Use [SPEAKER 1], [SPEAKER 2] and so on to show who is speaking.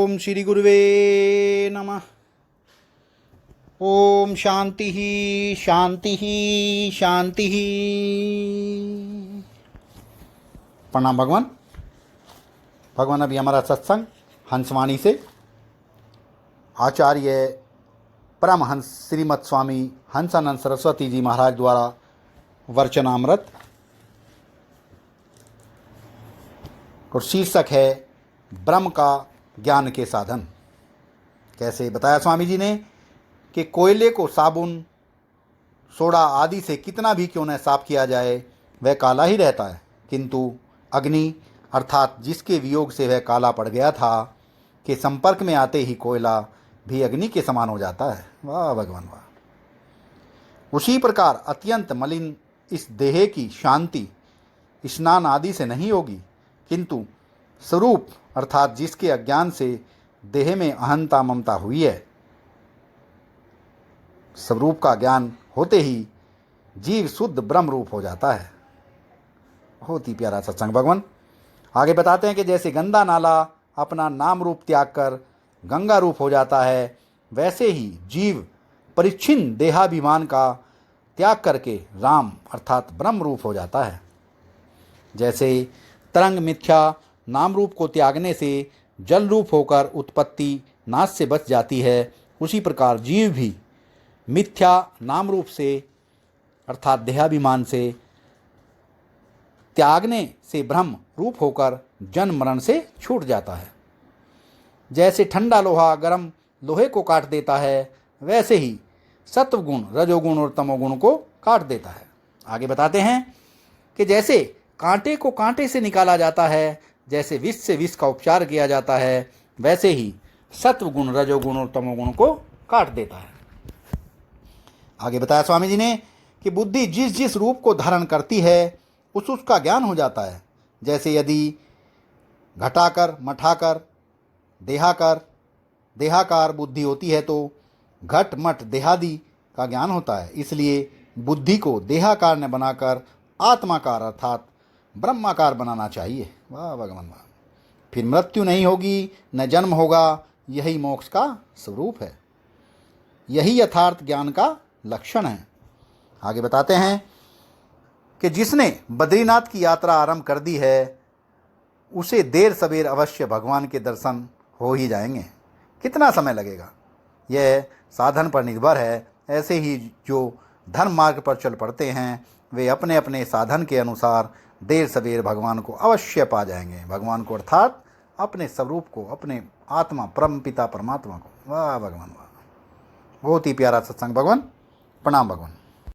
[SPEAKER 1] ओम श्री गुरुवे नमः। ओम शांति ही शांति ही शांति ही। प्रणाम भगवान। भगवान अभी हमारा सत्संग हंसवाणी से आचार्य परमहंस श्रीमद स्वामी हंसानंद सरस्वती जी महाराज द्वारा वचनामृत और शीर्षक है ब्रह्म का ज्ञान के साधन। कैसे बताया स्वामी जी ने कि कोयले को साबुन सोडा आदि से कितना भी क्यों न साफ किया जाए वह काला ही रहता है, किंतु अग्नि अर्थात जिसके वियोग से वह काला पड़ गया था के संपर्क में आते ही कोयला भी अग्नि के समान हो जाता है। वाह भगवान वाह। उसी प्रकार अत्यंत मलिन इस देह की शांति स्नान आदि से नहीं होगी, किंतु स्वरूप अर्थात जिसके अज्ञान से देह में अहंता ममता हुई है, स्वरूप का ज्ञान होते ही जीव शुद्ध ब्रह्म रूप हो जाता है। बहुत ही प्यारा सत्संग भगवान आगे बताते हैं कि जैसे गंदा नाला अपना नाम रूप त्याग कर गंगा रूप हो जाता है, वैसे ही जीव परिच्छिन्न देहाभिमान का त्याग करके राम अर्थात ब्रह्म रूप हो जाता है। जैसे तरंग मिथ्या नाम रूप को त्यागने से जल रूप होकर उत्पत्ति नाश से बच जाती है, उसी प्रकार जीव भी मिथ्या नाम रूप से अर्थात देहाभिमान से त्यागने से ब्रह्म रूप होकर जन्म मरण से छूट जाता है। जैसे ठंडा लोहा गर्म लोहे को काट देता है, वैसे ही सत्वगुण रजोगुण और तमोगुण को काट देता है। आगे बताते हैं कि जैसे कांटे को कांटे से निकाला जाता है, जैसे विष से विष का उपचार किया जाता है, वैसे ही सत्वगुण रजोगुण और तमोगुण को काट देता है। आगे बताया स्वामी जी ने कि बुद्धि जिस जिस रूप को धारण करती है उसका ज्ञान हो जाता है। जैसे यदि घटाकर मठाकर देहाकार बुद्धि होती है तो घट मठ देहादि का ज्ञान होता है। इसलिए बुद्धि को देहाकार ने बनाकर आत्माकार अर्थात ब्रह्माकार बनाना चाहिए। वाह भगवान वाह। फिर मृत्यु नहीं होगी, न जन्म होगा, यही मोक्ष का स्वरूप है, यही यथार्थ ज्ञान का लक्षण है। आगे बताते हैं कि जिसने बद्रीनाथ की यात्रा आरंभ कर दी है उसे देर सवेर अवश्य भगवान के दर्शन हो ही जाएंगे। कितना समय लगेगा यह साधन पर निर्भर है। ऐसे ही जो धर्म मार्ग पर चल पड़ते हैं वे अपने अपने साधन के अनुसार देर सवेर भगवान को अवश्य पा जाएंगे। भगवान को अर्थात अपने स्वरूप को, अपने आत्मा परम पिता परमात्मा को। वाह भगवान वाह। बहुत ही प्यारा सत्संग भगवान। प्रणाम भगवान।